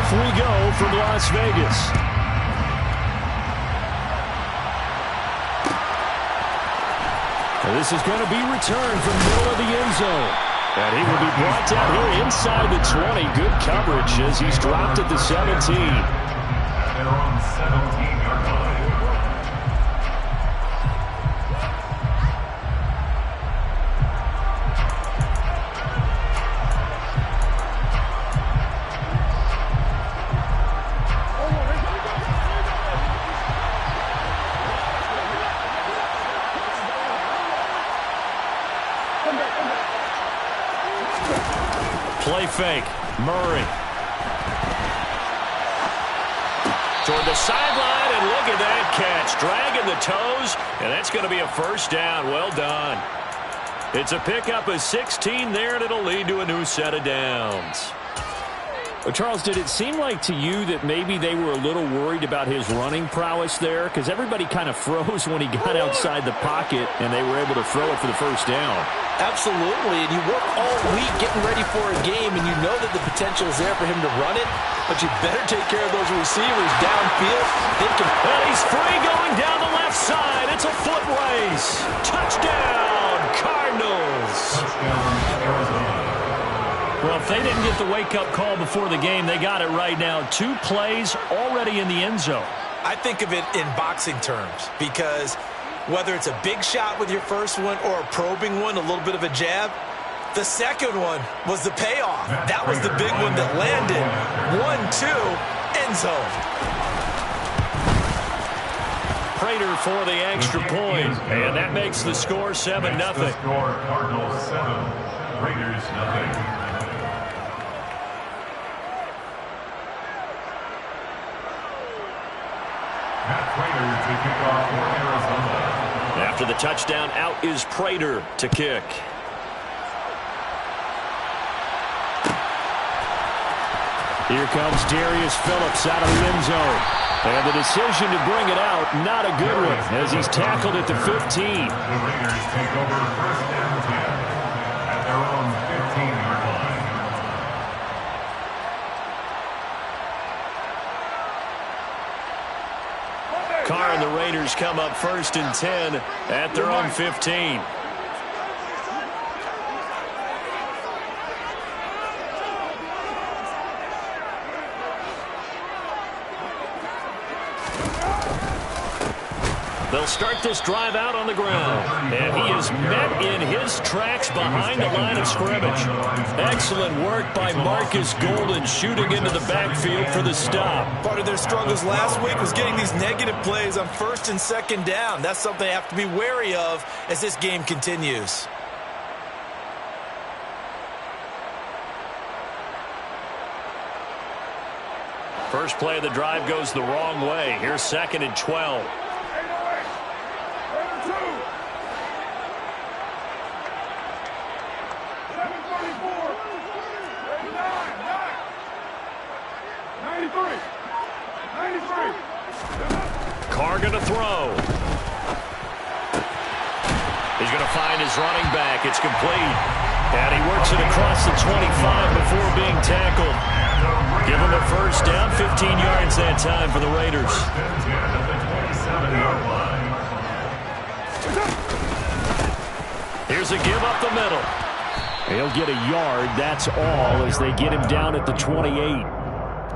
off we go from Las Vegas. And this is going to be returned from the middle of the end zone. And he will be brought down here inside the 20. Good coverage as he's dropped at the 17. They're on 17-yard line. Play fake. Murray. Toward the sideline, and look at that catch. Dragging the toes, and that's going to be a first down. Well done. It's a pickup of 16 there, and it'll lead to a new set of downs. Well, Charles, did it seem like to you that maybe they were a little worried about his running prowess there? Because everybody kind of froze when he got outside the pocket, and they were able to throw it for the first down. Absolutely, and you work all week getting ready for a game, and you know that the potential is there for him to run it, but you better take care of those receivers downfield. And he's free going down the left side. It's a foot race. Touchdown, Cardinals. Touchdown, Arizona. Well, if they didn't get the wake-up call before the game, they got it right now. 2 plays already in the end zone. I think of it in boxing terms because whether it's a big shot with your first one or a probing one, a little bit of a jab, the second one was the payoff. That was the big one that landed. 1-2, end zone. Prater for the extra point, and that makes the score 7-0. The score, Cardinals 7, Raiders 0. After the touchdown, out is Prater to kick. Here comes Darius Phillips out of the end zone. And the decision to bring it out, not a good one, as he's tackled at the 15. The Raiders take over first and 10 at their own 15-yard line. Carr and the Raiders come up first and 10 at their own 15. They'll start this drive out on the ground. And he is met in his tracks behind the line of scrimmage. Excellent work by Marcus Golden shooting into the backfield for the stop. Part of their struggles last week was getting these negative plays on first and second down. That's something they have to be wary of as this game continues. First play of the drive goes the wrong way. Here's 2nd and 12. Carr going to throw. He's going to find his running back. It's complete. And he works it across the 25 before being tackled. Give him a first down, 15 yards that time for the Raiders. Here's a give up the middle. He'll get a yard, that's all, as they get him down at the 28.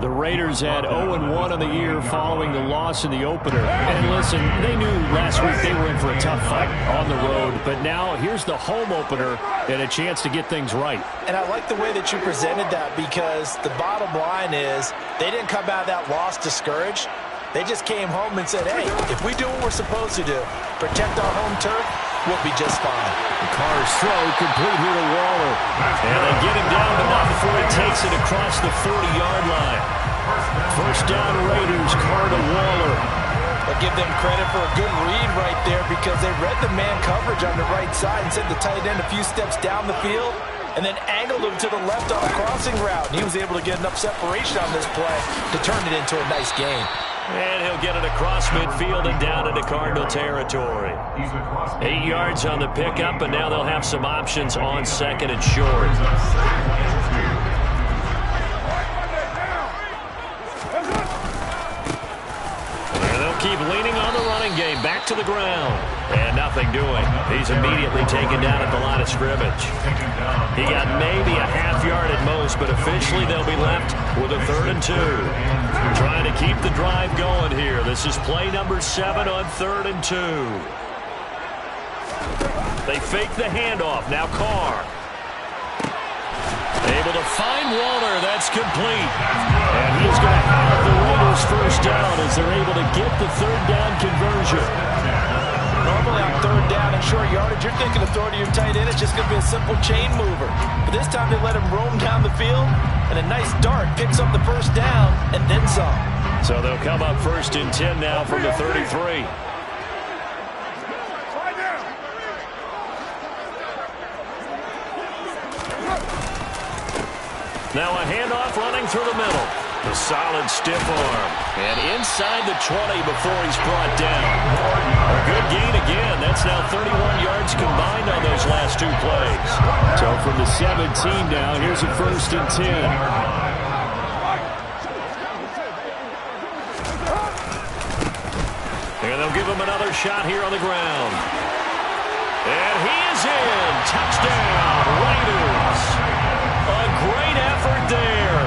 The Raiders had 0-1 on the year following the loss in the opener. And listen, they knew last week they were in for a tough fight on the road. But now here's the home opener and a chance to get things right. And I like the way that you presented that because the bottom line is they didn't come out of that loss discouraged. They just came home and said, hey, if we do what we're supposed to do, protect our home turf, we'll be just fine. Carr's throw complete here to Waller. And they get him down, but not before he takes it across the 40-yard line. First down Raiders, Carr to Waller. I'll give them credit for a good read right there because they read the man coverage on the right side and sent the tight end a few steps down the field and then angled him to the left on a crossing route. And he was able to get enough separation on this play to turn it into a nice gain. And he'll get it across midfield and down into Cardinal territory. 8 yards on the pickup, and now they'll have some options on 2nd and short. keep leaning on the running game. Back to the ground. And nothing doing. He's immediately taken down at the line of scrimmage. He got maybe a half yard at most, but officially they'll be left with a 3rd and 2. Trying to keep the drive going here. This is play number 7 on 3rd and 2. They fake the handoff. Now Carr. Able to find Waller. That's complete. And he's going to have the Raiders first down as they're able to get the 3rd down conversion. Normally on 3rd down and short yardage, you're thinking of throwing to your tight end. It's just going to be a simple chain mover. But this time they let him roam down the field, and a nice dart picks up the first down and then some. So they'll come up 1st and 10 now from the 33. Now a handoff running through the middle. A solid stiff arm. And inside the 20 before he's brought down. A good gain again. That's now 31 yards combined on those last 2 plays. So from the 17 now, here's a 1st and 10. And they'll give him another shot here on the ground. And he is in. Touchdown, Raiders. A great effort there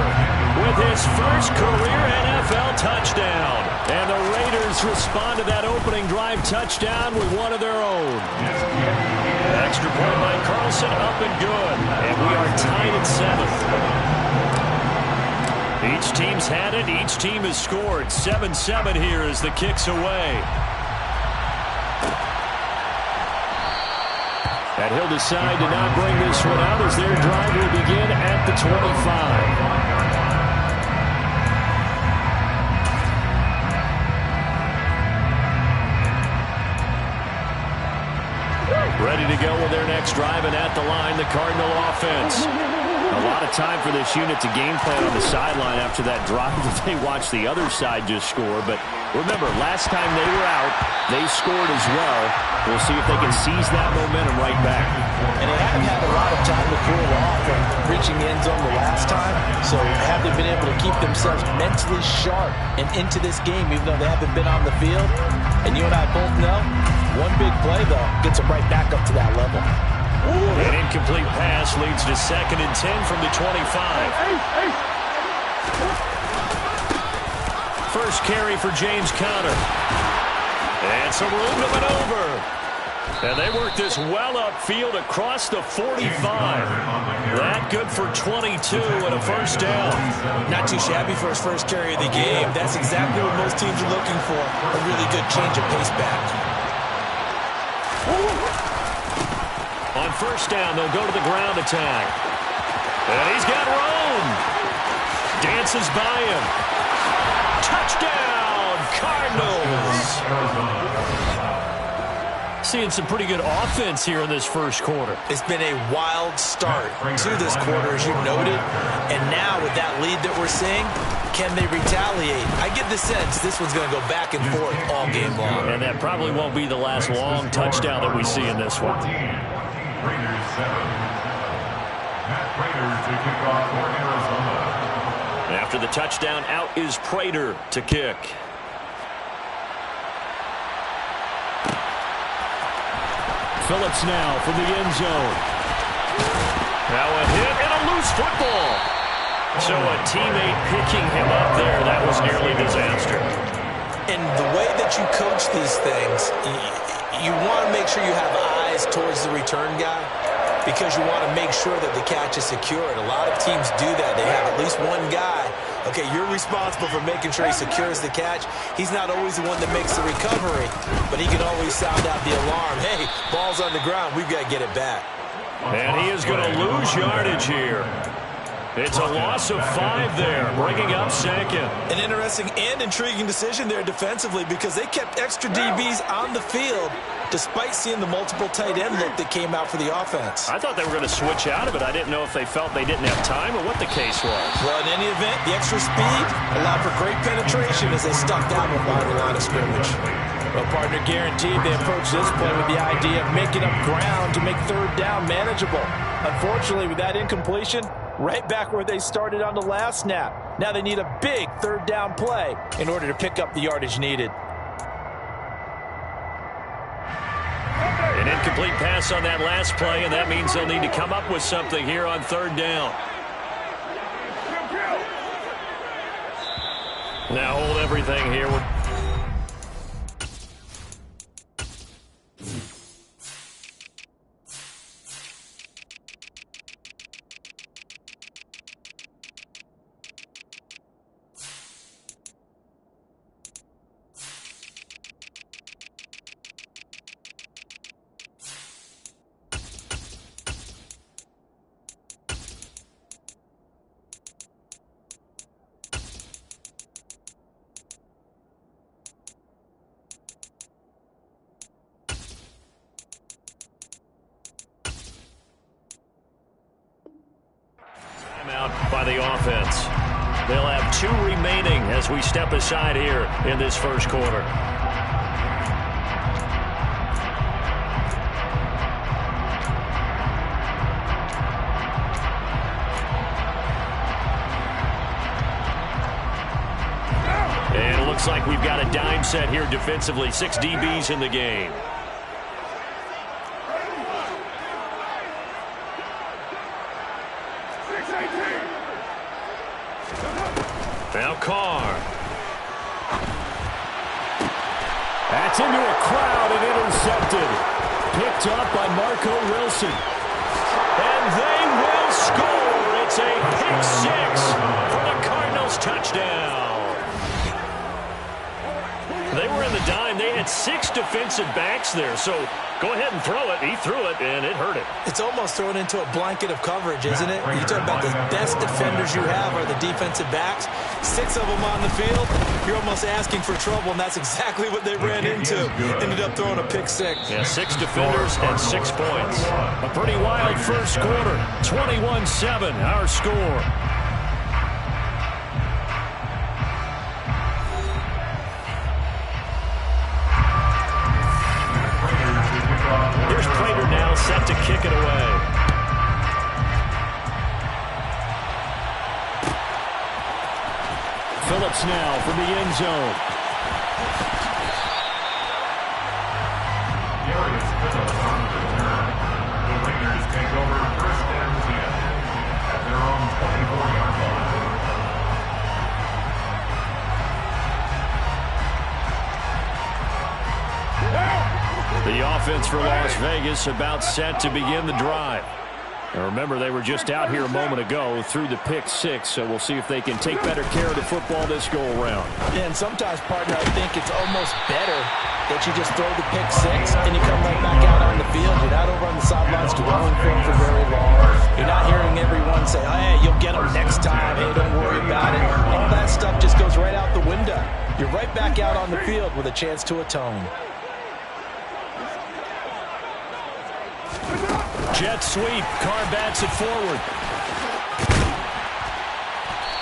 with his first career NFL touchdown. And the Raiders respond to that opening drive touchdown with one of their own. Extra point by Carlson, up and good. And we are tied at 7. Each team's had it. Each team has scored. 7-7 here as the kick's away. And he'll decide to not bring this one out as their drive will begin at the 25. Ready to go with their next drive, and at the line, the Cardinal offense. A lot of time for this unit to game plan on the sideline after that drive that they watched the other side just score. But remember, last time they were out, they scored as well. We'll see if they can seize that momentum right back. And they haven't had a lot of time to cool off from reaching the end zone the last time. So have they been able to keep themselves mentally sharp and into this game, even though they haven't been on the field? And you and I both know, one big play, though, gets them right back up to that level. An incomplete pass leads to 2nd and 10 from the 25. First carry for James Conner. And some room to maneuver. And they work this well upfield across the 45. That good for 22 and a first down. Not too shabby for his first carry of the game. That's exactly what most teams are looking for. A really good change of pace back. On first down, they'll go to the ground attack. And he's got room. Dances by him. Touchdown, Cardinals. Seeing some pretty good offense here in this first quarter. It's been a wild start to this quarter, as you noted. And now with that lead that we're seeing, can they retaliate? I get the sense this one's going to go back and forth all game long. And that probably won't be the last long touchdown that we see in this one. Raiders 7. Matt Prater to kick off for Arizona. After the touchdown, out is Prater to kick. Phillips now from the end zone. Now a hit and a loose football. So a teammate picking him up there, that was nearly disaster. And the way that you coach these things, you want to make sure you have eyes towards the return guy because you want to make sure that the catch is secured. A lot of teams do that. They have at least one guy. Okay, you're responsible for making sure he secures the catch. He's not always the one that makes the recovery, but he can always sound out the alarm. Hey, ball's on the ground. We've got to get it back. And he is going to lose yardage here. It's a loss of 5 there, bringing up 2nd. An interesting and intriguing decision there defensively because they kept extra DBs on the field despite seeing the multiple tight end look that came out for the offense. I thought they were going to switch out of it. I didn't know if they felt they didn't have time or what the case was. Well, in any event, the extra speed allowed for great penetration as they stuck that one behind the line of scrimmage. Well, partner, guaranteed they approach this play with the idea of making up ground to make 3rd down manageable. Unfortunately, with that incompletion, right back where they started on the last snap. Now they need a big 3rd down play in order to pick up the yardage needed. An incomplete pass on that last play, and that means they'll need to come up with something here on third down. Now hold everything here. Out by the offense. They'll have 2 remaining as we step aside here in this first quarter. And it looks like we've got a dime set here defensively. 6 DBs in the game. Now Carr. That's into a crowd and intercepted. Picked up by Marco Wilson. And they will score. It's a pick 6 for the Cardinals touchdown. They were in the dime. They had 6 defensive backs there. So go ahead and throw it. He threw it, and it hurt him. It's almost thrown into a blanket of coverage, isn't it? You talk about the best defenders you have are the defensive backs. 6 of them on the field. You're almost asking for trouble, and that's exactly what they ran into. Ended up throwing a pick 6. Yeah, 6 defenders and 6 points. A pretty wild first quarter. 21-7, our score. Here's Prater now set to kick it away. Phillips now from the end zone. Darius Phillips on the return. The Raiders take over first and 10 at their own 24-yard line. The offense for Las Vegas about set to begin the drive. And remember, they were just out here a moment ago through the pick 6, so we'll see if they can take better care of the football this go-around. Yeah, and sometimes, partner, I think it's almost better that you just throw the pick 6 and you come right back out on the field. You're not over on the sidelines dwelling for very long. You're not hearing everyone say, oh, hey, you'll get them next time. Hey, don't worry about it. All that stuff just goes right out the window. You're right back out on the field with a chance to atone. Jet sweep. Carr bats it forward.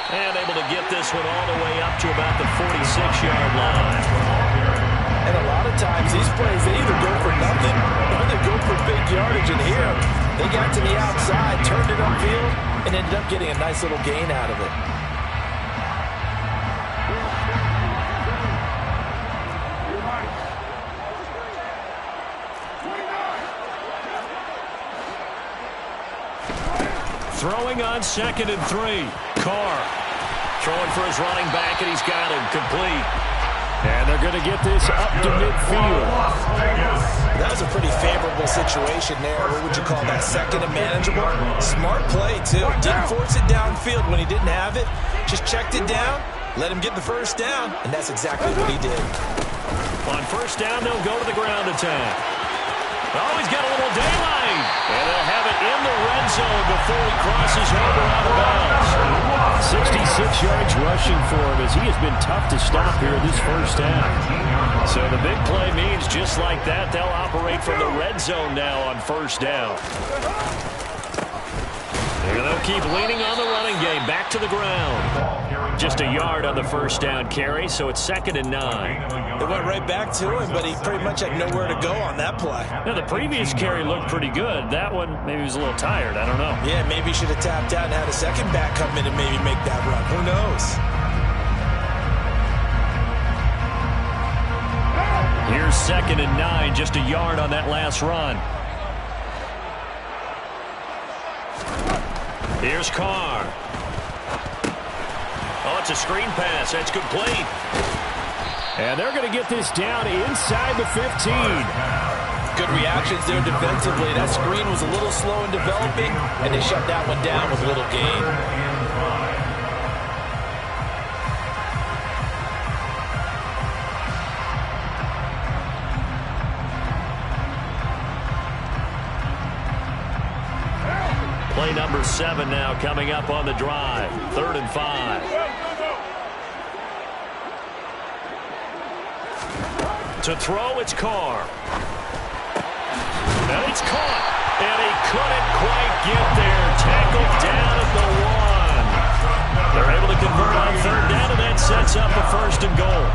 And able to get this one all the way up to about the 46-yard line. And a lot of times these plays, they either go for nothing or they go for big yardage. And here, they got to the outside, turned it upfield, and ended up getting a nice little gain out of it. Throwing on 2nd and 3. Carr throwing for his running back, and he's got him complete. And they're going to get this up to midfield. That was a pretty favorable situation there. What would you call that? 2nd and manageable? Smart play, too. Didn't force it downfield when he didn't have it. Just checked it down, let him get the first down, and that's exactly what he did. On first down, they'll go to the ground attack. Oh, he's got a little daylight. And they'll have it in the red zone before he crosses over out of bounds. 66 yards rushing for him as he has been tough to stop here this first half. So the big play means just like that, they'll operate from the red zone now on first down. And they'll keep leaning on the running game. Back to the ground. Just a yard on the first down carry, so it's 2nd and 9. They went right back to him, but he pretty much had nowhere to go on that play. Now, the previous carry looked pretty good. That one, maybe he was a little tired. I don't know. Yeah, maybe he should have tapped out and had a second back come in and maybe make that run. Who knows? Here's 2nd and 9, just a yard on that last run. Here's Carr. Oh, it's a screen pass. That's complete. And they're going to get this down inside the 15. Good reactions there defensively. That screen was a little slow in developing, and they shut that one down with little gain. Play number 7 now coming up on the drive. 3rd and 5. To throw, it's Carr. And it's caught. And he couldn't quite get there. Tackled down at the 1. They're able to convert on 3rd down, and that sets up a 1st and goal.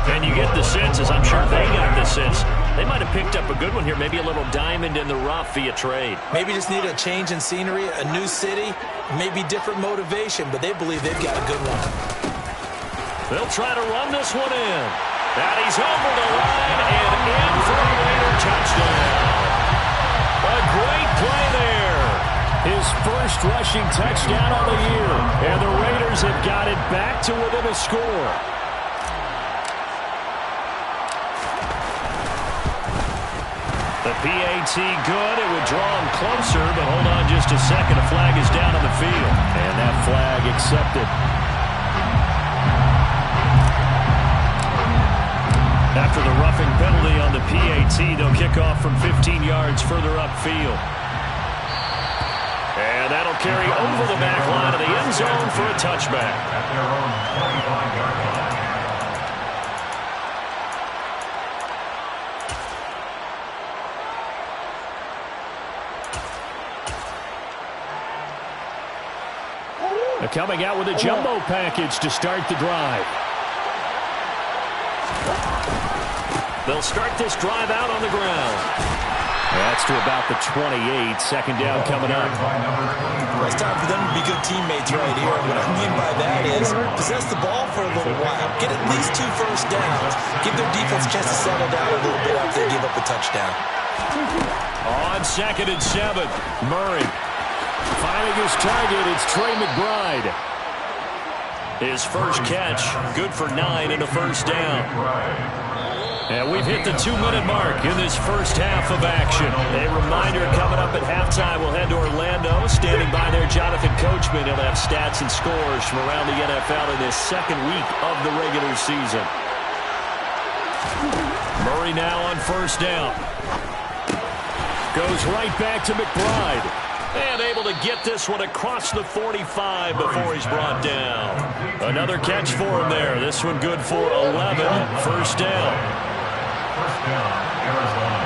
And you get the sense, as I'm sure they got the sense, they might have picked up a good one here, maybe a little diamond in the rough via trade. Maybe just need a change in scenery, a new city, maybe different motivation, but they believe they've got a good one. They'll try to run this one in. And he's over the line and in for a Raider touchdown. A great play there. His first rushing touchdown on the year. And the Raiders have got it back to within a score. The PAT good. It would draw him closer, but hold on just a second. A flag is down on the field. And that flag accepted. After the roughing penalty on the PAT, they'll kick off from 15 yards further upfield. And that'll carry over the back line of the end zone for a touchback. At their own 25-yard line. Coming out with a jumbo package to start the drive. They'll start this drive out on the ground. That's to about the 28. 2nd down coming up. Well, it's time for them to be good teammates right here. And what I mean by that is possess the ball for a little while. Get at least 2 first downs. Give their defense a chance to settle down a little bit after they give up a touchdown. On 2nd and 7, Murray. Finding his target, it's Trey McBride. His first catch, good for 9 and a first down. And we've hit the 2-minute mark in this first half of action. A reminder coming up at halftime, we'll head to Orlando. Standing by there, Jonathan Coachman. He'll have stats and scores from around the NFL in this 2nd week of the regular season. Murray now on first down. Goes right back to McBride. And able to get this one across the 45 before he's brought down. Another catch for him there. This one good for 11. First down. First down, Arizona.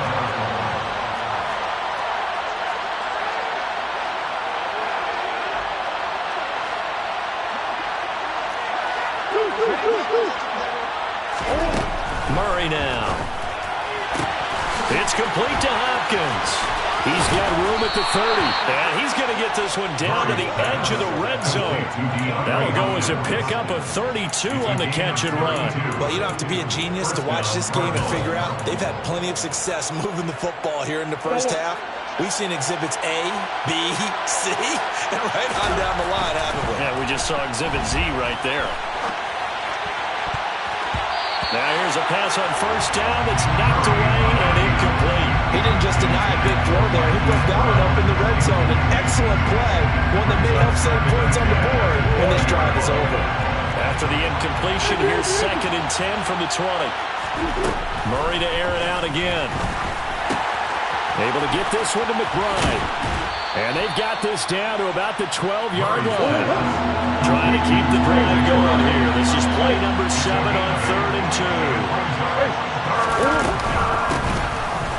Murray now. It's complete to Hopkins. He's got room at the 30. And he's going to get this one down to the edge of the red zone. That'll go as a pickup of 32 on the catch and run. Well, you don't have to be a genius to watch this game and figure out they've had plenty of success moving the football here in the first half. We've seen exhibits A, B, C, and right on down the line, haven't we? Yeah, we just saw exhibit Z right there. Now here's a pass on first down that's knocked away and incomplete. He didn't just deny a big throw there. He broke that one up in the red zone. An excellent play, one that may help save points on the board when this drive is over. After the incompletion, here's 2nd and 10 from the 20. Murray to air it out again. Able to get this one to McBride. And they've got this down to about the 12-yard line. Trying to keep the drive going here. This is play number 7 on 3rd and 2.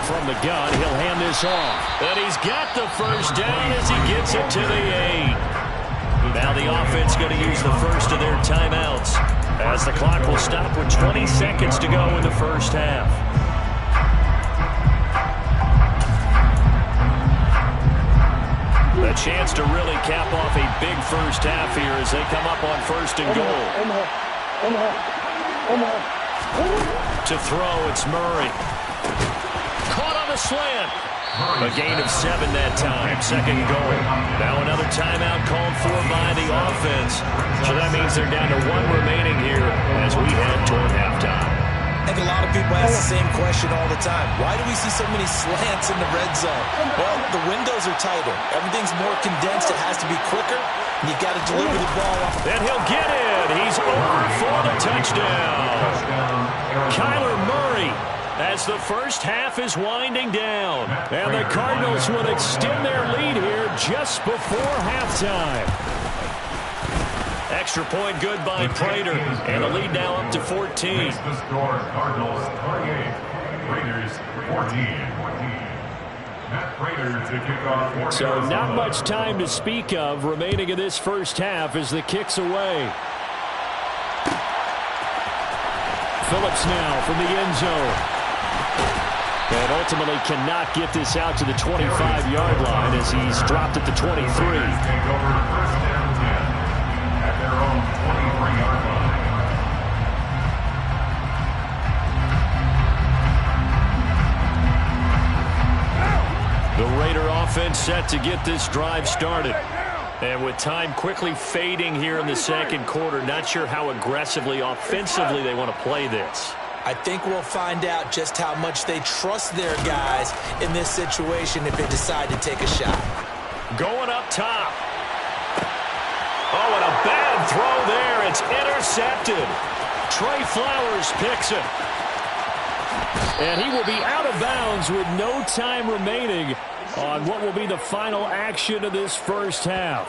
From the gun, he'll hand this off. And he's got the first down as he gets it to the 8. Now the offense going to use the first of their timeouts as the clock will stop with 20 seconds to go in the first half. A chance to really cap off a big first half here as they come up on 1st and goal. To throw, it's Murray. a slant. A gain of 7 that time, second goal. Now another timeout called for by the offense. So that means they're down to 1 remaining here as we head toward halftime. I think a lot of people ask the same question all the time. Why do we see so many slants in the red zone? Well, the windows are tighter. Everything's more condensed. It has to be quicker. And you've got to deliver the ball off. And he'll get it. He's over for the touchdown. Kyler Murray, as the first half is winding down. And the Cardinals will extend their lead here just before halftime. Extra point good by Prater. And the lead now up to 14. Makes the score Cardinals 28, Raiders 14. Matt Prater to kick off. So not much time to speak of remaining in this first half as the kick's away. Phillips now from the end zone. And ultimately cannot get this out to the 25-yard line as he's dropped at the 23. Take over first down 10 at their own 23-yard line. The Raider offense set to get this drive started. And with time quickly fading here in the second quarter, not sure how aggressively, offensively they want to play this. I think we'll find out just how much they trust their guys in this situation if they decide to take a shot. Going up top. Oh, and a bad throw there. It's intercepted. Trey Flowers picks it. And he will be out of bounds with no time remaining on what will be the final action of this first half.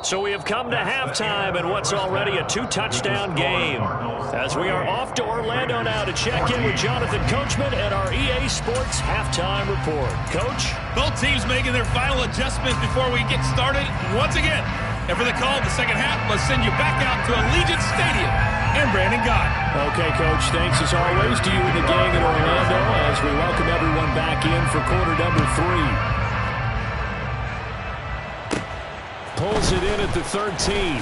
So we have come to halftime in what's already a 2-touchdown game. As we are off to Orlando now to check in with Jonathan Coachman and our EA Sports Halftime Report. Coach? Both teams making their final adjustments before we get started once again. And for the call of the second half, let's send you back out to Allegiant Stadium and Brandon Gott. Okay, Coach, thanks as always to you and the gang in Orlando as we welcome everyone back in for quarter number 3. Pulls it in at the 13.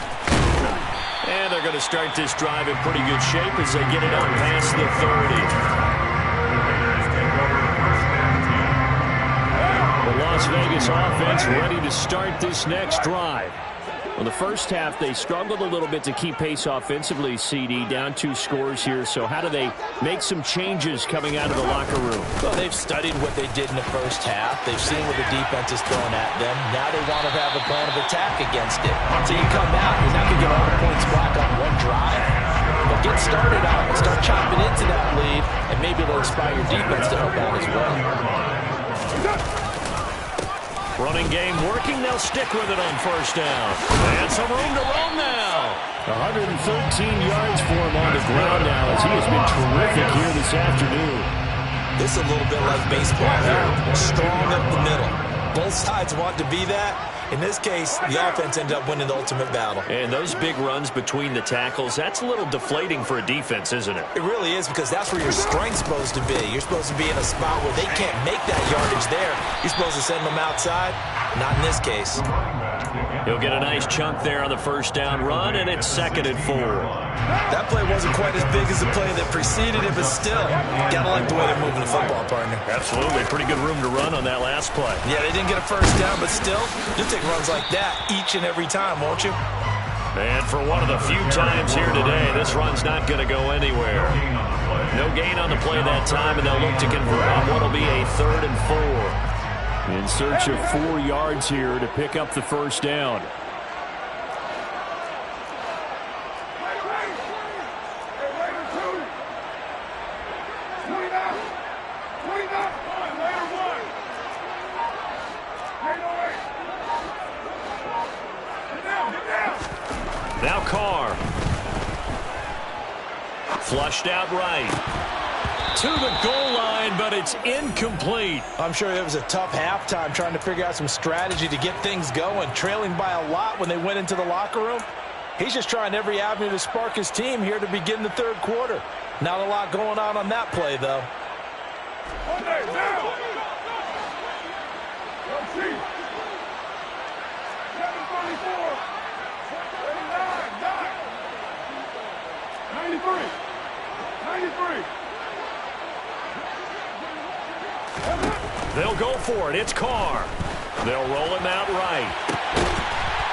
And they're going to start this drive in pretty good shape as they get it up past the 30. The Las Vegas offense ready to start this next drive. Well, the first half, they struggled a little bit to keep pace offensively, CD, down 2 scores here. So how do they make some changes coming out of the locker room? Well, they've studied what they did in the first half. They've seen what the defense is throwing at them. Now they want to have a plan of attack against it. So you come out, you're not going to get all the points back on one drive. But get started out and start chopping into that lead, and maybe it'll inspire your defense to help out as well. Running game working. They'll stick with it on first down. And some room to roam now. 113 yards for him on the ground now as he has been terrific here this afternoon. This is a little bit like baseball here. Strong up the middle. Both sides want to be that. In this case, the offense ended up winning the ultimate battle. And those big runs between the tackles, that's a little deflating for a defense, isn't it? It really is, because that's where your strength's supposed to be. You're supposed to be in a spot where they can't make that yardage there. You're supposed to send them outside. Not in this case. He'll get a nice chunk there on the first down run, and it's 2nd and 4. That play wasn't quite as big as the play that preceded it, but still, gotta like the way they're moving the football, partner. Absolutely. Pretty good room to run on that last play. Yeah, they didn't get a first down, but still, you'll take runs like that each and every time, won't you? And for one of the few times here today, this run's not going to go anywhere. No gain on the play that time, and they'll look to convert on what will be a 3rd and 4. In search of 4 yards here to pick up the first down. Now Carr. Flushed out right. To the goal line, but it's incomplete. I'm sure it was a tough halftime trying to figure out some strategy to get things going, trailing by a lot when they went into the locker room. He's just trying every avenue to spark his team here to begin the 3rd quarter. Not a lot going on that play, though. for it. It's Carr. They'll roll him out right.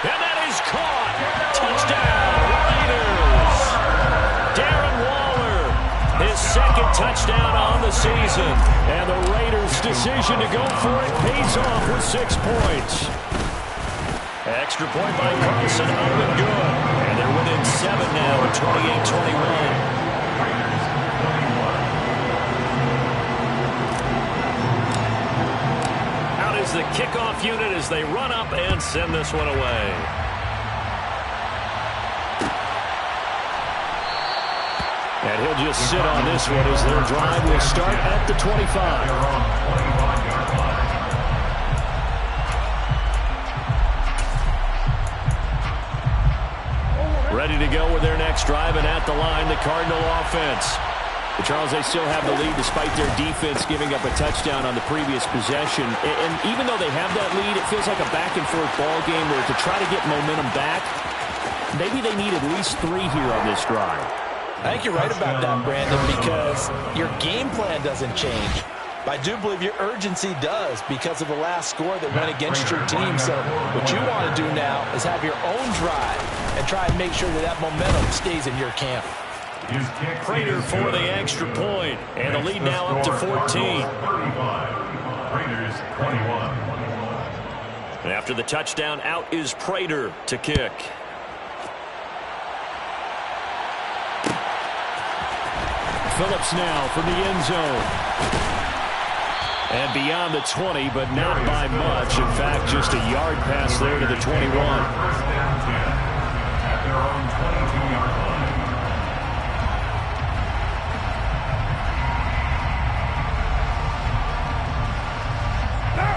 And that is caught. Touchdown, Raiders. Darren Waller, his second touchdown on the season. And the Raiders' decision to go for it pays off with 6 points. Extra point by Carlson, up and good. And they're within 7 now at 28-21. Is the kickoff unit as they run up and send this one away. And he'll just sit on this one as their drive will start at the 25. Ready to go with their next drive, and at the line, the Cardinal offense. But Charles, they still have the lead despite their defense giving up a touchdown on the previous possession. And even though they have that lead, it feels like a back-and-forth ball game where to try to get momentum back, maybe they need at least 3 here on this drive. I think you're right about that, Brandon, because your game plan doesn't change. But I do believe your urgency does because of the last score that went against your team. So what you want to do now is have your own drive and try and make sure that that momentum stays in your camp. Prater for the extra point, and the lead now up to 14. 35. Raiders 21. And after the touchdown, out is Prater to kick. Phillips now from the end zone. And beyond the 20, but not by much. In fact, just a yard pass there to the 21. First down 10 at their own 22-yard line.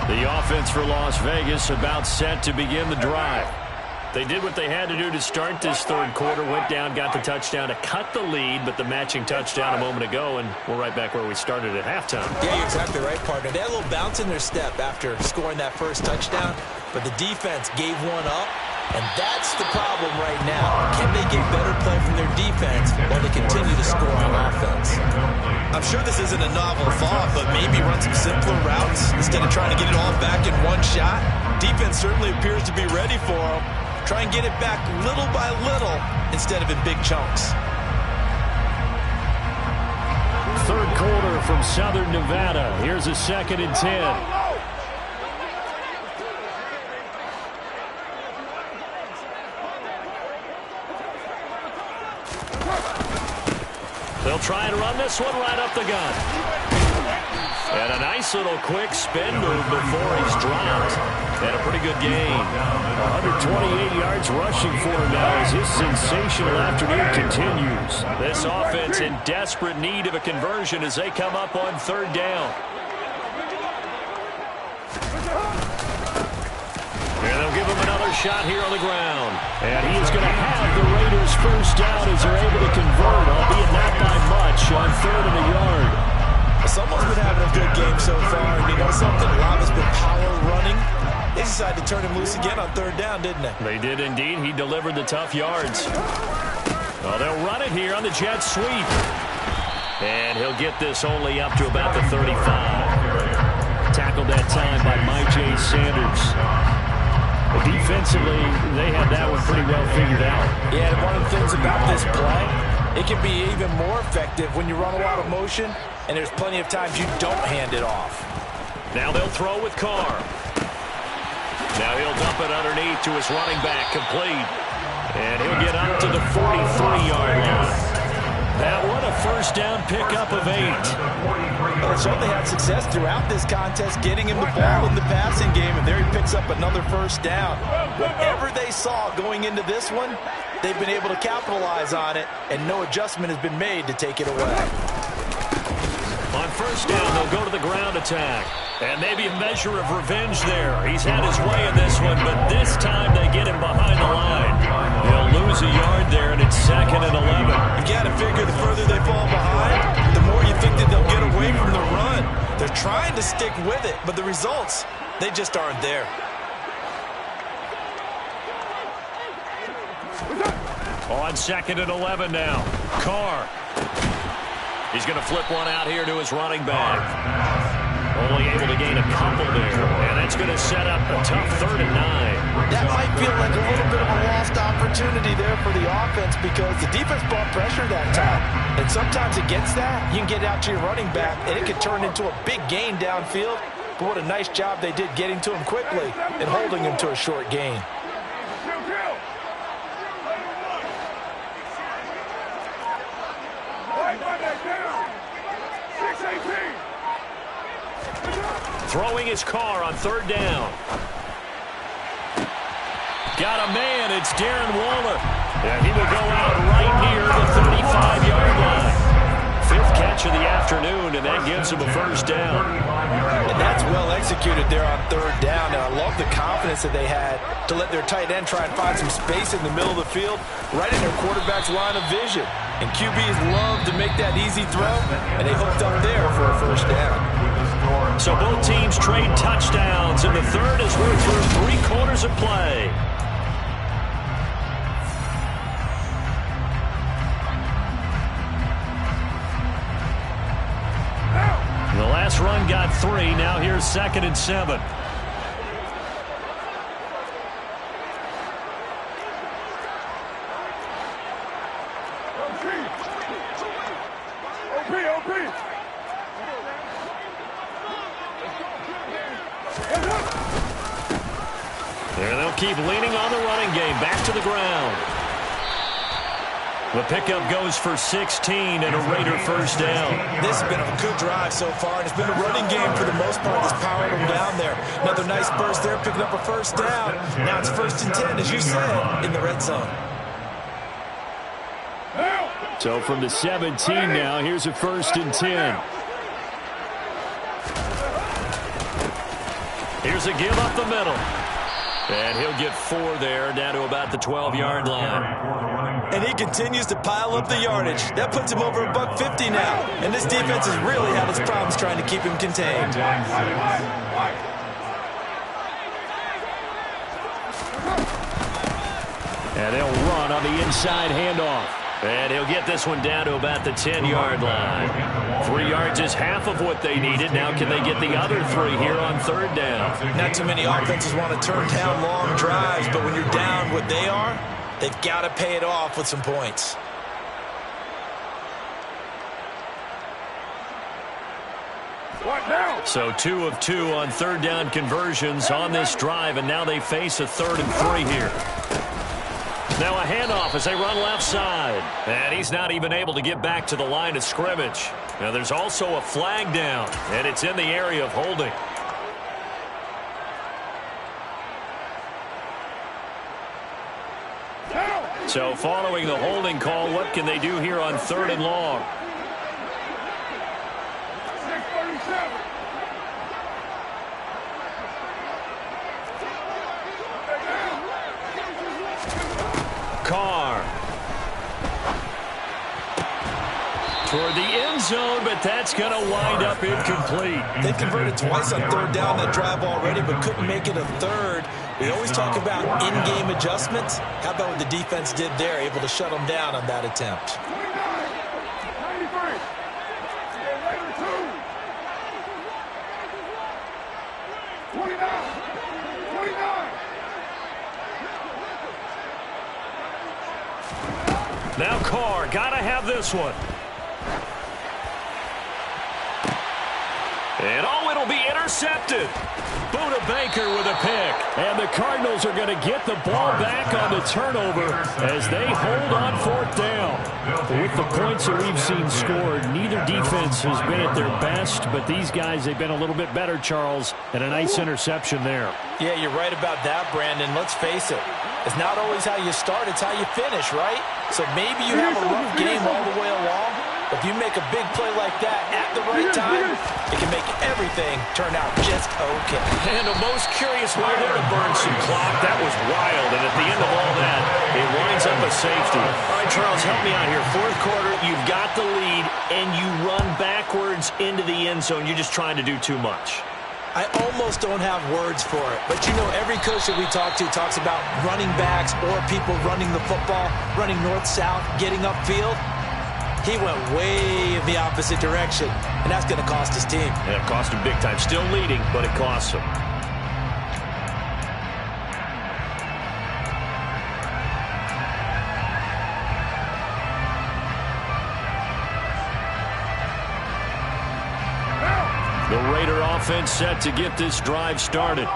The offense for Las Vegas about set to begin the drive. They did what they had to do to start this third quarter, went down, got the touchdown to cut the lead, but the matching touchdown a moment ago, and we're right back where we started at halftime. Yeah, you're exactly right, partner. They had a little bounce in their step after scoring that first touchdown, but the defense gave one up, and that's the problem right now. Can they get better play from their defense while they continue to score on offense? I'm sure this isn't a novel thought, but maybe run some simpler routes instead of trying to get it all back in one shot. Defense certainly appears to be ready for them. Try and get it back little by little instead of in big chunks. Third quarter from Southern Nevada. Here's a 2nd and 10. They'll try and run this one right up the gun. And a nice little quick spin move before he's dropped. And a pretty good gain. 128 yards rushing for him now as his sensational afternoon continues. This offense in desperate need of a conversion as they come up on 3rd down. And they'll give him another shot here on the ground. And he is going to have the Raiders first down as they're able to convert, albeit not by much, on 3rd and a yard. Someone's been having a good game so far. And you know something? A lot has been power running. They decided to turn him loose again on 3rd down, didn't they? They did indeed. He delivered the tough yards. Well, they'll run it here on the jet sweep. And he'll get this only up to about the 35. Tackled that time by Myjai Sanders. Defensively, they had that one pretty well figured out. Yeah, and one of the things about this play, it can be even more effective when you run a lot of motion, and there's plenty of times you don't hand it off. Now they'll throw with Carr. Now he'll dump it underneath to his running back, complete. And he'll get up to the 43-yard line. That one, a first down pickup of 8. Well, they certainly had success throughout this contest getting him the ball in the passing game, and there he picks up another first down. Whatever they saw going into this one, they've been able to capitalize on it, and no adjustment has been made to take it away. On first down, they'll go to the ground attack. And maybe a measure of revenge there. He's had his way in this one, but this time they get him behind the line. They'll lose a yard there, and it's 2nd and 11. You got to figure the further they fall behind, the more you think that they'll get away from the run. They're trying to stick with it, but the results, they just aren't there. On 2nd and 11 now. Carr. He's going to flip one out here to his running back. Only able to gain a couple there. And that's going to set up a tough 3rd and 9. That might feel like a little bit of a lost opportunity there for the offense because the defense brought pressure that time. And sometimes against that, you can get out to your running back, and it can turn into a big gain downfield. But what a nice job they did getting to him quickly and holding him to a short gain. Throwing his car on 3rd down. Got a man. It's Darren Waller. And he will go out right near the 35-yard line. 5th catch of the afternoon, and that gives him a 1st down. And that's well executed there on 3rd down. And I love the confidence that they had to let their tight end try and find some space in the middle of the field, right in their quarterback's line of vision. And QBs love to make that easy throw, and they hooked up there for a 1st down. So both teams trade touchdowns, and the 3rd as we're through 3 quarters of play. The last run got 3. Now here's 2nd and 7. And they'll keep leaning on the running game. Back to the ground. The pickup goes for 16 and a Raider 1st down. This has been a good drive so far, and it's been a running game for the most part that's powered them down there. Another nice burst there, picking up a 1st down. Now it's 1st and 10, as you said, in the red zone. So from the 17 now, here's a 1st and 10. Here's a give up the middle. And he'll get 4 there, down to about the 12-yard line. And he continues to pile up the yardage. That puts him over $150 now. And this defense has really had its problems trying to keep him contained. And they'll run on the inside handoff. And he'll get this one down to about the 10-yard line. 3 yards is half of what they needed. Now can they get the other 3 here on 3rd down? Not too many offenses want to turn down long drives, but when you're down what they are, they've got to pay it off with some points. So 2 of 2 on 3rd down conversions on this drive, and now they face a 3rd and 3 here. Now a handoff as they run left side. And he's not even able to get back to the line of scrimmage. Now there's also a flag down, and it's in the area of holding. So following the holding call, what can they do here on 3rd and long? Carr. Toward the end zone, but that's going to wind up incomplete. They converted twice on 3rd down that drive already, but couldn't make it a 3rd. We always talk about in-game adjustments. How about what the defense did there, able to shut them down on that attempt? Now Carr, gotta have this one. And oh, it'll be intercepted. Buda Baker with a pick. And the Cardinals are going to get the ball back on the turnover as they hold on 4th down. With the points that we've seen scored, neither defense has been at their best, but these guys, they've been a little bit better, Charles, and a nice interception there. Yeah, you're right about that, Brandon. Let's face it. It's not always how you start, it's how you finish, right? So maybe you have a rough game all the way along, but if you make a big play like that at the right time, it can make everything turn out just okay. And a most curious way there to burn some clock. That was wild, and at the end of all that, it winds up a safety. All right, Charles, help me out here. 4th quarter, you've got the lead, and you run backwards into the end zone. You're just trying to do too much. I almost don't have words for it. But, you know, every coach that we talk to talks about running backs or people running the football, running north-south, getting upfield. He went way in the opposite direction. and that's going to cost his team. Yeah, it cost him big time. Still leading, but it costs him. The Raider offense set to get this drive started.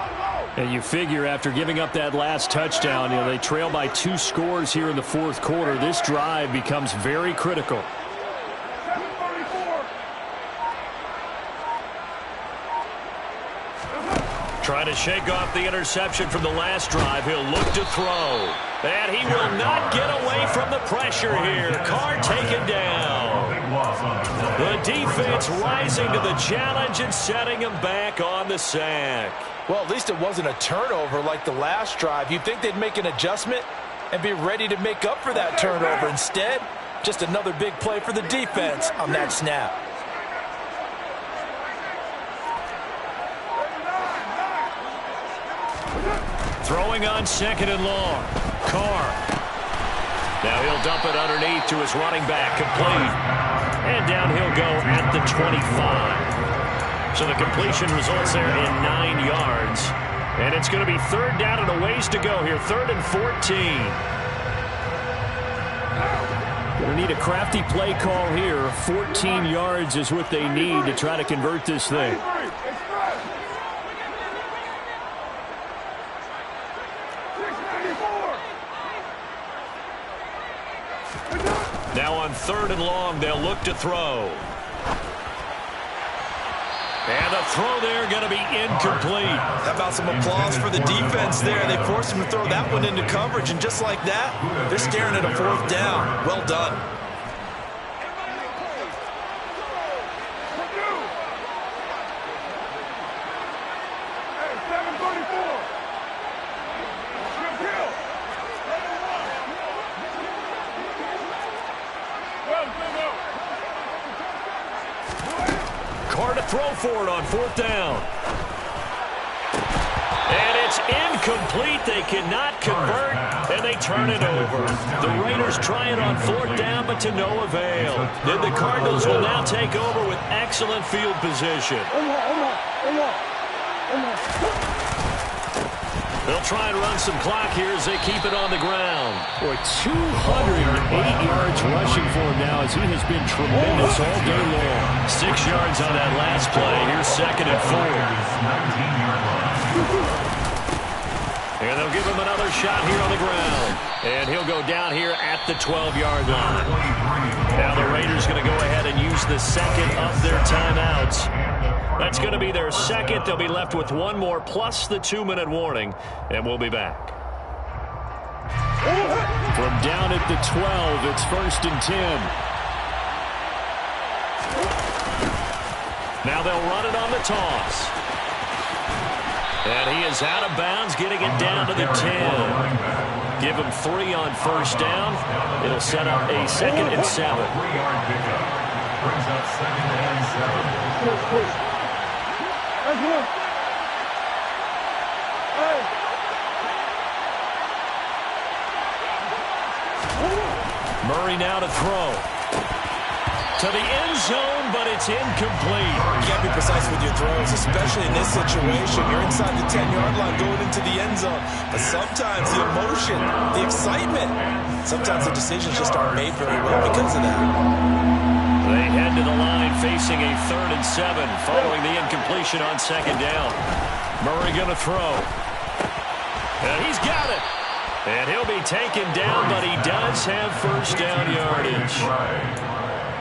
And you figure after giving up that last touchdown, they trail by 2 scores here in the fourth quarter. This drive becomes very critical. Trying to shake off the interception from the last drive. He'll look to throw. And he will not get away from the pressure here. Carr taken down. The defense rising to the challenge and setting him back on the sack. Well, at least it wasn't a turnover like the last drive. You'd think they'd make an adjustment and be ready to make up for that turnover. Instead, just another big play for the defense on that snap. Throwing on 2nd and long. Carr. Now he'll dump it underneath to his running back. Complete. And down he'll go at the 25. So the completion results there in 9 yards. And it's going to be 3rd down and a ways to go here. 3rd and 14. Going to need a crafty play call here. 14 yards is what they need to try to convert this thing. Now on 3rd and long, they'll look to throw. And the throw there going to be incomplete. How about some applause for the defense there? They forced him to throw that one into coverage, and just like that, they're staring at a 4th down. Well done. Carr to throw for it on 4th down. And it's incomplete. They cannot convert, and they turn it over. The Raiders try it on 4th down, but to no avail. Then the Cardinals will now take over with excellent field position. They'll try and run some clock here as they keep it on the ground. Boy, 208 yards rushing for him now as he has been tremendous all day long. 6 yards on that last play. Here's 2nd and 4. And they'll give him another shot here on the ground. And he'll go down here at the 12-yard line. Now the Raiders going to go ahead and use the second of their timeouts. That's going to be their second. They'll be left with 1 more plus the 2-minute warning. And we'll be back. From down at the 12, it's 1st and 10. Now they'll run it on the toss. And he is out of bounds, getting it down to the 10. Give him 3 on 1st down. It'll set up a 2nd and 7. Brings up 2nd and 7. Murray now to throw. To the end zone, but it's incomplete. You can't be precise with your throws, especially in this situation. You're inside the 10-yard line going into the end zone. But sometimes the emotion, the excitement, sometimes the decisions just aren't made very well because of that. They head to the line facing a 3rd and 7 following the incompletion on 2nd down. Murray going to throw. And he's got it. And he'll be taken down, but he does have 1st down yardage.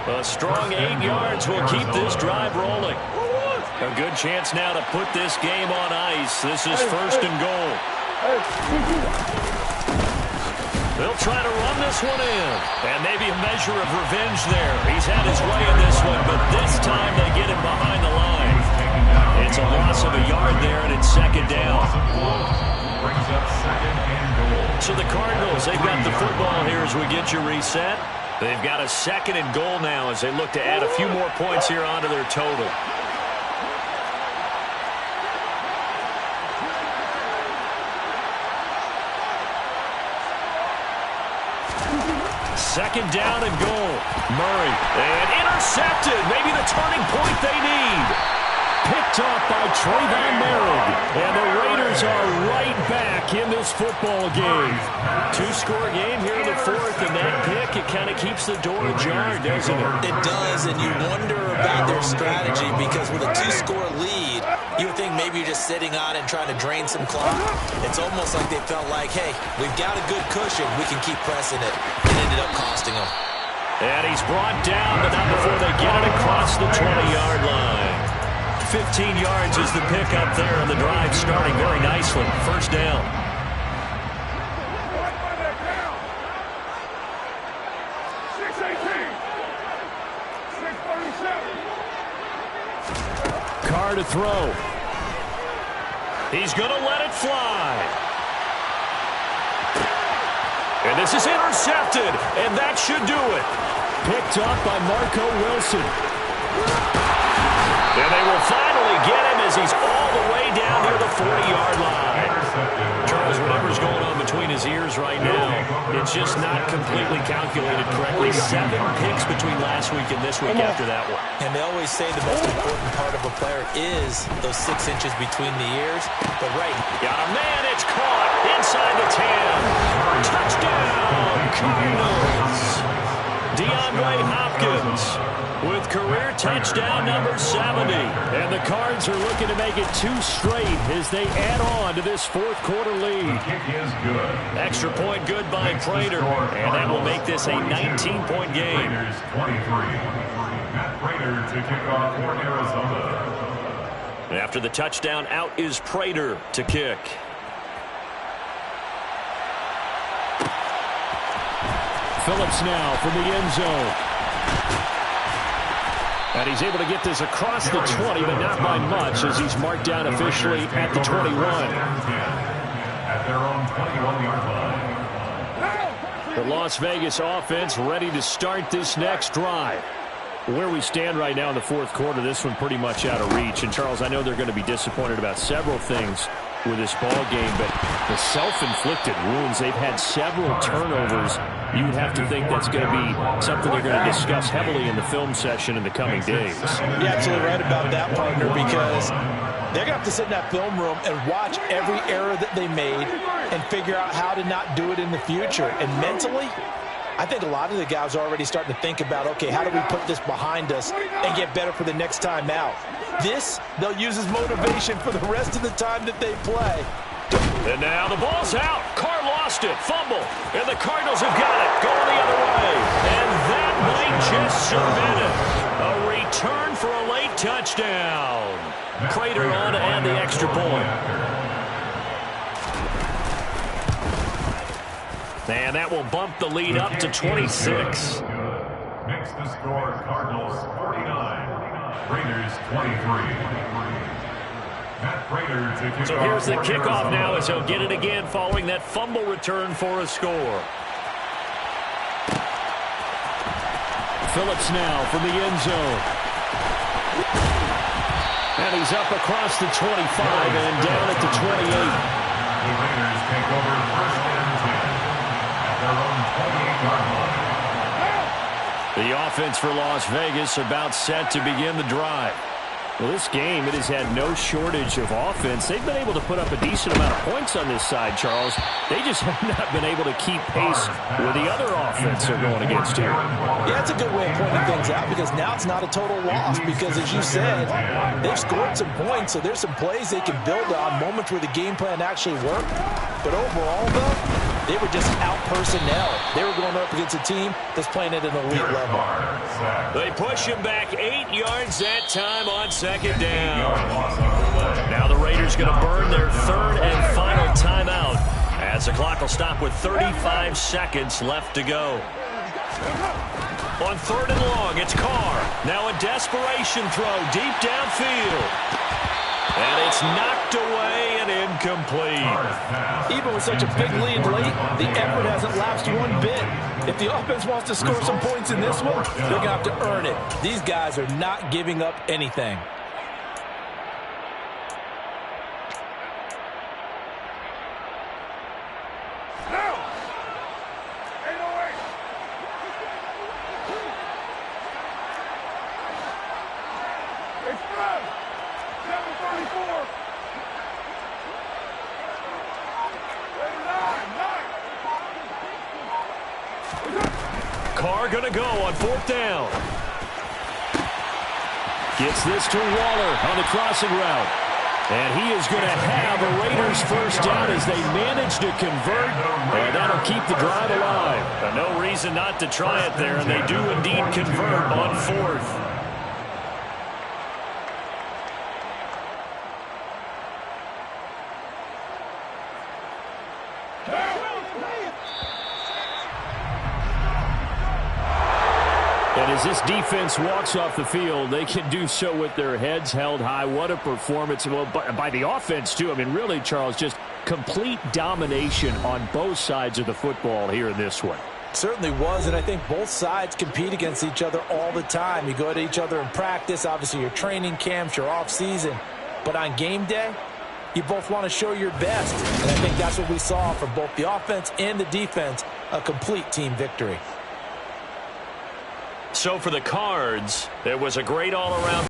A strong 8 yards will keep this drive rolling. A good chance now to put this game on ice. This is 1st and goal. They'll try to run this one in. And maybe a measure of revenge there. He's had his way in this one, but this time they get him behind the line. It's a loss of a yard there, and it's 2nd down. Brings up 2nd and goal. So the Cardinals, they've got the football here as we get you reset. They've got a 2nd and goal now as they look to add a few more points here onto their total. Second down and goal. Murray. And intercepted. Maybe the turning point they need. Picked off by Trayvon Merritt. And the Raiders are right back in this football game. Two-score game here in the fourth, and that pick, it kind of keeps the door ajar, doesn't it? It does, and you wonder about their strategy because with a two-score lead, you would think maybe you're just sitting on it and trying to drain some clock. It's almost like they felt like, hey, we've got a good cushion. We can keep pressing it. It ended up costing them. And he's brought down, but not before they get it across the 20-yard line. 15 yards is the pickup there, and the drive starting very nicely. First down. Carr to throw. He's going to let it fly. And this is intercepted, and that should do it. Picked up by Marco Wilson. And they will finally get him as he's all the way down near the 40-yard line. Charles, whatever's going on between his ears right now, it's just not completely calculated correctly. 7 picks between last week and this week after that one. And they always say the most important part of a player is those 6 inches between the ears. But got a man, it's caught inside the 10. Touchdown, Cardinals. DeAndre Hopkins with career touchdown number 70. And the Cards are looking to make it 2 straight as they add on to this fourth quarter lead. The kick is good. Extra point good by Prater, and that will make this a 19-point game. Raiders 23. Matt Prater to kick off for Arizona. After the touchdown, out is Prater to kick. Phillips now from the end zone. And he's able to get this across the 20, but not by much as he's marked down officially at the 21. At their own 21-yard line. The Las Vegas offense ready to start this next drive. Where we stand right now in the fourth quarter, this one pretty much out of reach. And, Charles, I know they're going to be disappointed about several things with this ball game, but the self-inflicted wounds, they've had several turnovers. You would have to think that's going to be something they're going to discuss heavily in the film session in the coming days. You're absolutely right about that, partner, because they're going to have to sit in that film room and watch every error that they made and figure out how to not do it in the future. And mentally, I think a lot of the guys are already starting to think about, okay, how do we put this behind us and get better for the next time out? This, they'll use as motivation for the rest of the time that they play. And now the ball's out. Carr lost it. Fumble. And the Cardinals have got it. Going the other way. And that might just submit it. A return for a late touchdown. Prater on to add the extra point. And that will bump the lead up to 26. Makes the score Cardinals 49, Raiders 23. So here's the kickoff now as he'll get it again following that fumble return for a score. Phillips now from the end zone. And he's up across the 25 and down at the 28. The Raiders take over first and 10 at their own 28-yard line. The offense for Las Vegas about set to begin the drive. Well, this game, it has had no shortage of offense. They've been able to put up a decent amount of points on this side, Charles. They just have not been able to keep pace with the other offense they're going against here. Yeah, it's a good way of pointing things out because now it's not a total loss because, as you said, they've scored some points, so there's some plays they can build on, moments where the game plan actually worked. But overall, though, they were just out personnel. They were going up against a team that's playing at an elite level. They push him back 8 yards that time on second down. Now the Raiders going to burn their third and final timeout as the clock will stop with 35 seconds left to go. On third and long, it's Carr. Now a desperation throw deep downfield. And it's knocked away and incomplete. Even with such a big lead late, the effort hasn't lapsed one bit. If the offense wants to score some points in this one, they're going to have to earn it. These guys are not giving up anything. Carr going to go on 4th down. Gets this to Waller on the crossing route. And he is going to have a Raiders first down as they manage to convert. And that'll keep the drive alive. No reason not to try it there, and they do indeed convert on 4th. And as this defense walks off the field, they can do so with their heads held high. What a performance. Well, by the offense, too. I mean, really, Charles, just complete domination on both sides of the football here in this one. Certainly was, and I think both sides compete against each other all the time. You go at each other in practice, obviously your training camps, your off-season. But on game day, you both want to show your best. And I think that's what we saw from both the offense and the defense, a complete team victory. So for the Cards, it was a great all-around